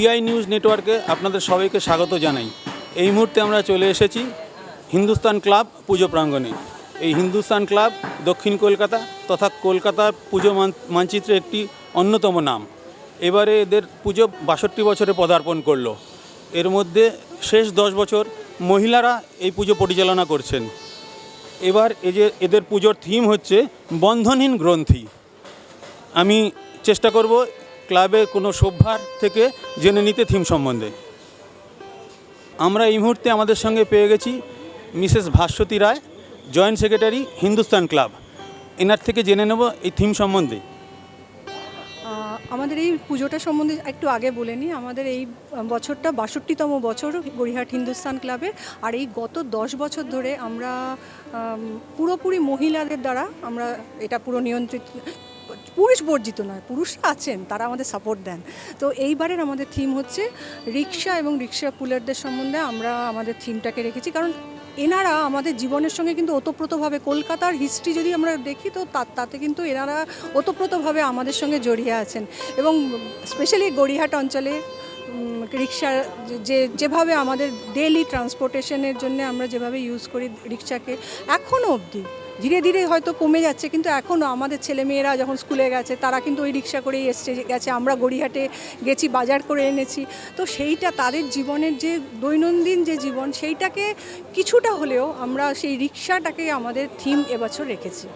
PI news নেটওয়ার্কে আপনাদের সবাইকে স্বাগত জানাই। এই মুহূর্তে আমরা চলে এসেছি হিন্দুস্তান ক্লাব পুজো প্রাঙ্গণে। এই হিন্দুস্তান ক্লাব দক্ষিণ কলকাতা তথা কলকাতা পুজো মানচিত্রে একটি অন্যতম নাম। এবারে এদের পুজো 62 বছরে পদার্পণ করলো। এর মধ্যে শেষ 10 বছর মহিলারা এই পুজো পরিচালনা করছেন। এবার এদের পুজোর থিম হচ্ছে বন্ধনহীন গ্রন্থি। আমি চেষ্টা করব ক্লাবের কোনো সভ্যার থেকে জেনে নিতে থিম সম্বন্ধে। আমরা এই মুহূর্তে আমাদের সঙ্গে পেয়ে গেছি মিসেস ভাস্বতী রায়, জয়েন্ট সেক্রেটারি হিন্দুস্তান ক্লাব। এনার থেকে জেনে নেব এই থিম সম্বন্ধে। আমাদের এই পুজোটা সম্বন্ধে একটু আগে বলে নিই। আমাদের এই বছরটা 62তম বছর গড়িয়াহাট হিন্দুস্তান ক্লাবের। আর এই গত 10 বছর ধরে আমরা পুরোপুরি মহিলাদের দ্বারা আমরা এটা পুরো নিয়ন্ত্রিত, পুরুষ বর্জিত নয়, পুরুষরা আছেন, তারা আমাদের সাপোর্ট দেন। তো এইবারের আমাদের থিম হচ্ছে রিক্সা এবং রিক্সা পুলারদের সম্বন্ধে আমরা আমাদের থিমটাকে রেখেছি। কারণ এনারা আমাদের জীবনের সঙ্গে কিন্তু ওতপ্রোতভাবে, কলকাতার হিস্ট্রি যদি আমরা দেখি তো তাতে কিন্তু এনারা ওতপ্রোতভাবে আমাদের সঙ্গে জড়িয়ে আছেন। এবং স্পেশালি গড়িয়াহাট অঞ্চলে রিক্সা যেভাবে আমাদের ডেইলি ট্রান্সপোর্টেশনের জন্য আমরা যেভাবে ইউজ করি রিক্সাকে, এখনও অবধি ধীরে ধীরে হয়তো কমে যাচ্ছে, কিন্তু এখনও আমাদের ছেলেমেয়েরা যখন স্কুলে গেছে তারা কিন্তু ওই রিক্সা করেই গেছে। আমরা গড়িয়াহাটে গেছি, বাজার করে এনেছি। তো সেইটা তাদের জীবনের যে দৈনন্দিন যে জীবন, সেইটাকে কিছুটা হলেও আমরা সেই রিক্সাটাকে আমাদের থিম এবছর রেখেছি।